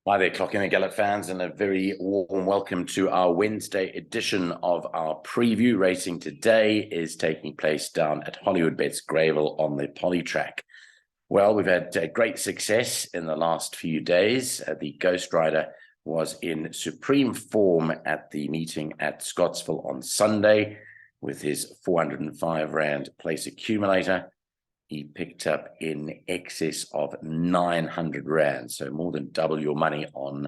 Hi there, Clocking the Gallop fans, and a very warm welcome to our Wednesday edition of our preview. Racing today is taking place down at Hollywoodbets Greyville on the Polytrack. Well, we've had great success in the last few days. The Ghostryder was in supreme form at the meeting at Scottsville on Sunday with his 405 Rand place accumulator. He picked up in excess of 900 Rand, so more than double your money on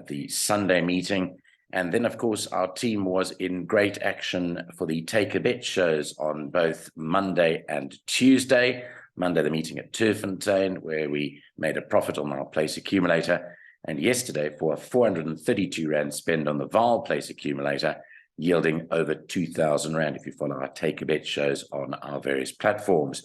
the Sunday meeting. And then, of course, our team was in great action for the Take a Bet shows on both Monday and Tuesday. Monday, the meeting at Turffontein, where we made a profit on our place accumulator. And yesterday, for a 432 Rand spend on the Vaal place accumulator, yielding over 2,000 Rand if you follow our Take a Bet shows on our various platforms.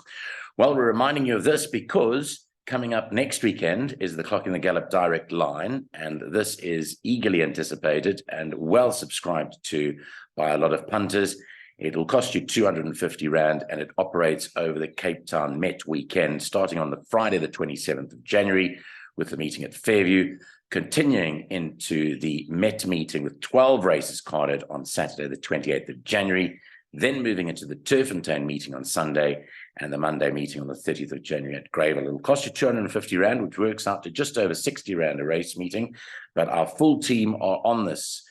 Well, we're reminding you of this because coming up next weekend is the Clocking the Gallop direct line, and this is eagerly anticipated and well subscribed to by a lot of punters. It'll cost you 250 Rand, and it operates over the Cape Town Met weekend, starting on the Friday, the 27th of January, with the meeting at Fairview, continuing into the Met meeting with 12 races carded on Saturday, the 28th of January, then moving into the Turffontein meeting on Sunday and the Monday meeting on the 30th of January at Greyville. It'll cost you 250 Rand, which works out to just over 60 Rand a race meeting. But our full team are on this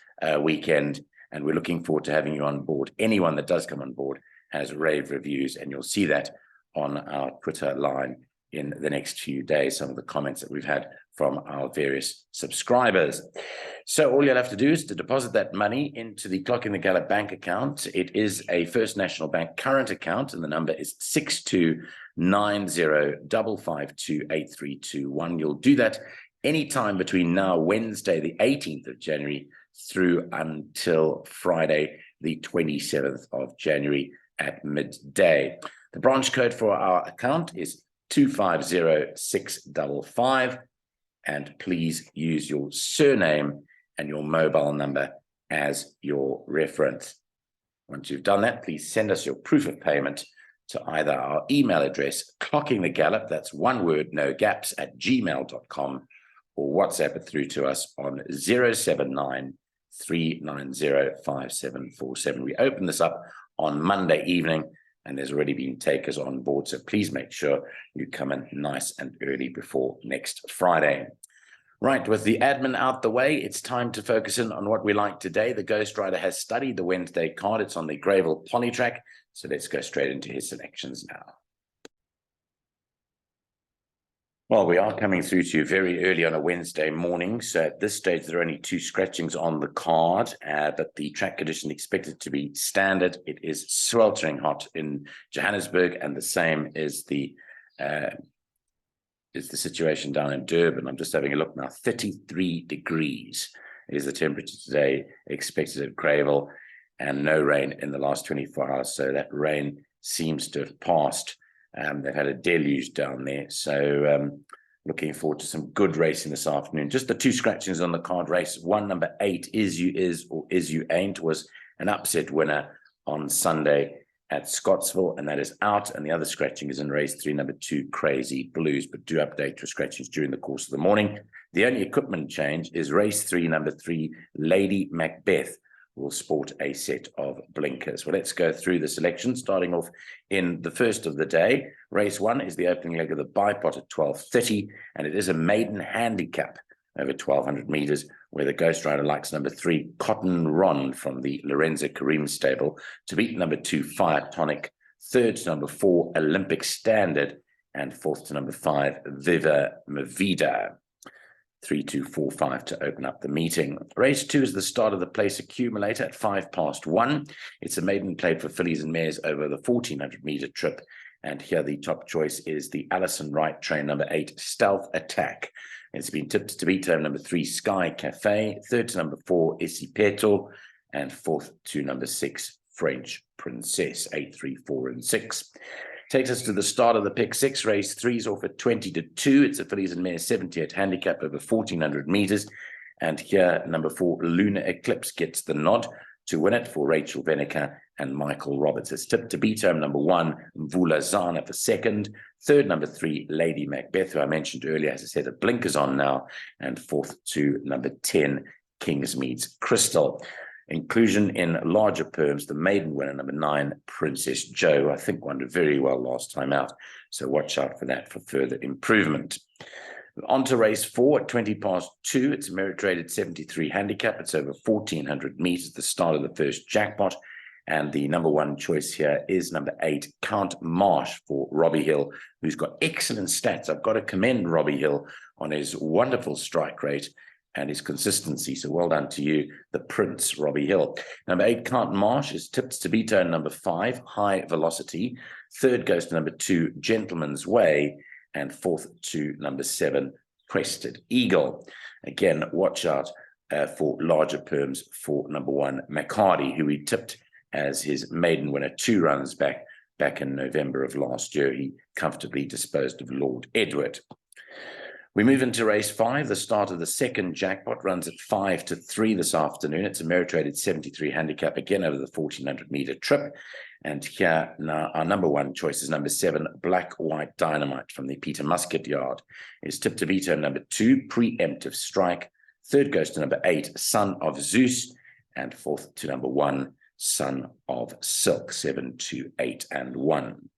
weekend, and we're looking forward to having you on board. Anyone that does come on board has rave reviews, and you'll see that on our Twitter line in the next few days, some of the comments that we've had from our various subscribers. So all you'll have to do is to deposit that money into the Clocking the Gallop bank account. It is a First National Bank current account, and the number is 6290552832. You'll do that anytime between now, Wednesday, the 18th of January, through until Friday, the 27th of January at midday. The branch code for our account is 250655, and please use your surname and your mobile number as your reference. Once you've done that, please send us your proof of payment to either our email address, clockingthegallop, that's one word, no gaps, @gmail.com, or WhatsApp it through to us on 079-390-5747. We open this up on Monday evening, and there's already been takers on board, so please make sure you come in nice and early before next Friday. Right, with the admin out the way, it's time to focus in on what we like today. The Ghostryder has studied the Wednesday card. It's on the Greyville Polytrack, so let's go straight into his selections now. Well, we are coming through to you very early on a Wednesday morning, so at this stage there are only 2 scratchings on the card, but the track condition expected to be standard. It is sweltering hot in Johannesburg, and the same is the situation down in Durban. I'm just having a look now. 33 degrees is the temperature today expected at Greyville, and no rain in the last 24 hours, so that rain seems to have passed. They've had a deluge down there, so looking forward to some good racing this afternoon. Just the 2 scratchings on the card. Race 1, number 8, Is You Is or Is You Ain't, was an upset winner on Sunday at Scottsville, and that is out. And the other scratching is in race 3, number 2, Crazy Blues. But do update your scratchings during the course of the morning. The only equipment change is race 3, number 3, Lady Macbeth, will sport a set of blinkers. Well, let's go through the selection, starting off in the first of the day. Race 1 is the opening leg of the bipot at 12:30, and it is a maiden handicap over 1,200 meters, where the Ghostryder likes number 3, Cotton Ron, from the Lorenzo Karim stable, to beat number 2, Fire Tonic, third to number 4, Olympic Standard, and fourth to number 5, Viva Mavida. 3245 to open up the meeting. Race 2 is the start of the place accumulator at 1:05. It's a maiden played for fillies and mares over the 1,400-meter trip, and here the top choice is the Alison Wright train, number 8, Stealth Attack. It's been tipped to beat home number 3, Sky Cafe, third to number 4, Isipeto, and fourth to number 6, French Princess. 8, 3, 4, and 6. Takes us to the start of the pick 6. Race 3 is off at 20-2. It's a fillies and mares 78 handicap over 1,400 meters. And here, number 4, Lunar Eclipse, gets the nod to win it for Rachel Veneker and Michael Roberts. It's tipped to beat home number 1, Mvula Zana for second. Third, number 3, Lady Macbeth, who I mentioned earlier, has a set of blinkers on now. And fourth to number 10, Kingsmead's Crystal. Inclusion in larger perms, the maiden winner, number 9, Princess Joe, I think won very well last time out. So watch out for that for further improvement. On to race 4 at 20 past 2. It's a merit rated 73 handicap. It's over 1,400 meters, the start of the first jackpot. And the number 1 choice here is number 8, Count Marsh for Robbie Hill, who's got excellent stats. I've got to commend Robbie Hill on his wonderful strike rate and his consistency. So well done to you, the Prince, Robbie Hill. Number 8, Count Marsh, is tipped to beat on number 5, High Velocity. Third goes to number 2, Gentleman's Way. And fourth to number 7, Crested Eagle. Again, watch out for larger perms for number 1, McCarty, who he tipped as his maiden winner 2 runs back in November of last year. He comfortably disposed of Lord Edward. We move into race 5. The start of the second jackpot runs at 5 to 3 this afternoon. It's a merit rated 73 handicap, again over the 1,400 meter trip. And here now our number 1 choice is number 7, Black White Dynamite from the Peter Musket Yard. Is tipped to beat home number 2, Preemptive Strike. Third goes to number 8, Son of Zeus. And fourth to number 1, Son of Silk, 7, 2, 8, and 1.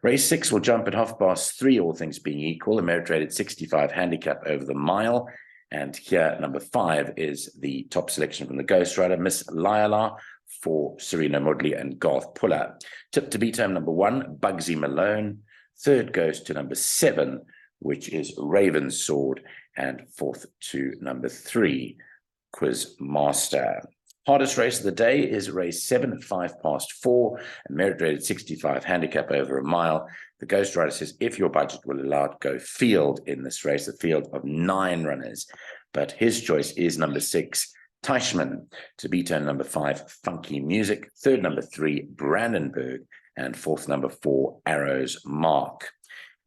Race 6 will jump at 3:30, all things being equal. A merit rated 65 handicap over the mile. And here, number 5 is the top selection from the Ghostryder, Miss Lyala, for Serena Mudley and Garth Puller. Tip to beat home number 1, Bugsy Malone. Third goes to number 7, which is Raven's Sword. And fourth to number 3, Quiz Master. Hardest race of the day is race 7 at 5 past 4, a merit rated 65 handicap over a mile. The Ghostryder says if your budget will allow it, go field in this race, a field of 9 runners. But his choice is number 6, Teichmann, to beat on number 5, Funky Music. Third, number 3, Brandenburg. And fourth, number 4, Arrows Mark.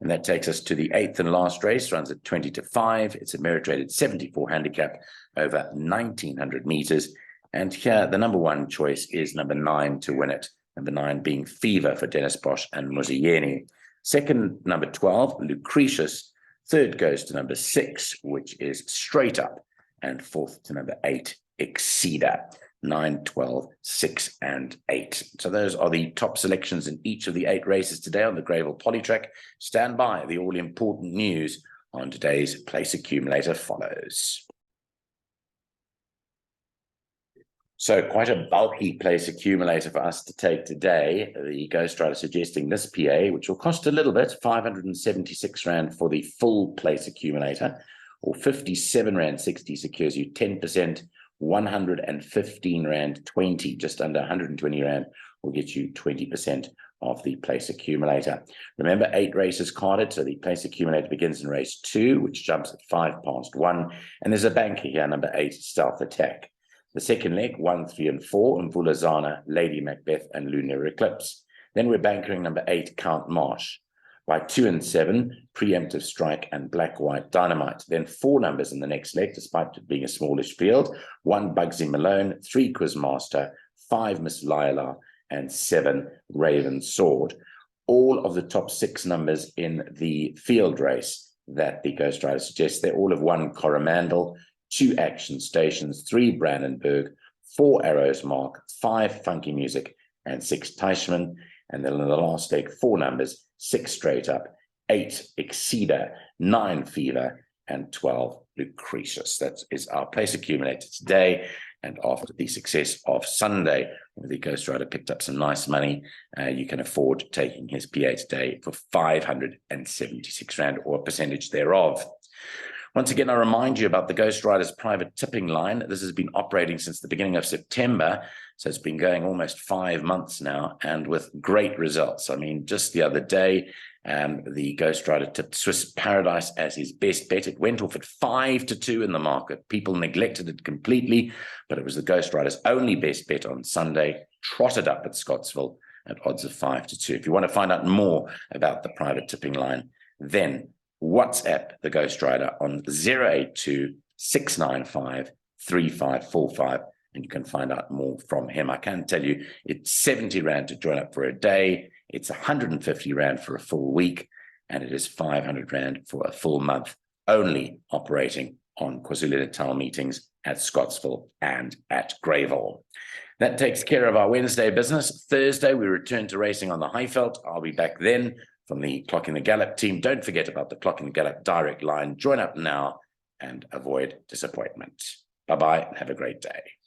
And that takes us to the 8th and last race, runs at 20 to 5. It's a merit rated 74 handicap over 1,900 meters. And here, the number 1 choice is number 9 to win it. Number 9 being Fever for Dennis Bosch and Muzieni. Second, number 12, Lucretius. Third goes to number 6, which is Straight Up. And fourth to number 8, Exceeder. 9, 12, 6, and 8. So those are the top selections in each of the 8 races today on the Greyville Polytrack. Stand by. The all-important news on today's Place Accumulator follows. So quite a bulky place accumulator for us to take today. The Ghostryder suggesting this PA, which will cost a little bit, 576 Rand for the full place accumulator, or 57 Rand 60 secures you 10%, 115 Rand 20, just under 120 Rand will get you 20% of the place accumulator. Remember, 8 races carded, so the place accumulator begins in race 2, which jumps at 5 past 1, and there's a banker here, number 8, Stealth Attack. The second leg, 1, 3, and 4, Mvula Zana, Lady Macbeth, and Lunar Eclipse. Then we're bankering number 8, Count Marsh. By 2 and 7, Preemptive Strike and Black White Dynamite. Then 4 numbers in the next leg, despite it being a smallish field. 1, Bugsy Malone, 3, Quizmaster, 5, Miss Lila, and 7, Raven Sword. All of the top 6 numbers in the field race that the Ghostryder suggests, they're all of 1 Coromandel, 2 Action Stations, 3 Brandenburg, 4 Arrows Mark, 5 Funky Music, and 6 Teichmann. And then in the last leg, 4 numbers, 6 Straight Up, 8 Exceeder, 9 Fever, and 12 Lucretius. That is our place accumulator today. And after the success of Sunday, where the Ghostryder picked up some nice money, you can afford taking his PA today for 576 Rand, or a percentage thereof. Once again, I remind you about the Ghostryder's private tipping line. This has been operating since the beginning of September, so it's been going almost 5 months now, and with great results. I mean, just the other day, the Ghostryder tipped Swiss Paradise as his best bet. It went off at 5 to 2 in the market. People neglected it completely, but it was the Ghostryder's only best bet on Sunday, trotted up at Scottsville at odds of 5 to 2. If you want to find out more about the private tipping line, then WhatsApp the Ghostryder on 082 695 3545. and you can find out more from him. I can tell you it's 70 Rand to join up for a day, it's 150 Rand for a full week, and it is 500 Rand for a full month, only operating on KwaZulu-Natal meetings at Scottsville and at Greyville. That takes care of our Wednesday business. Thursday, we return to racing on the Highveld. I'll be back then from the Clock in the Gallop team. Don't forget about the Clock in the Gallop direct line. Join up now and avoid disappointment. Bye-bye and have a great day.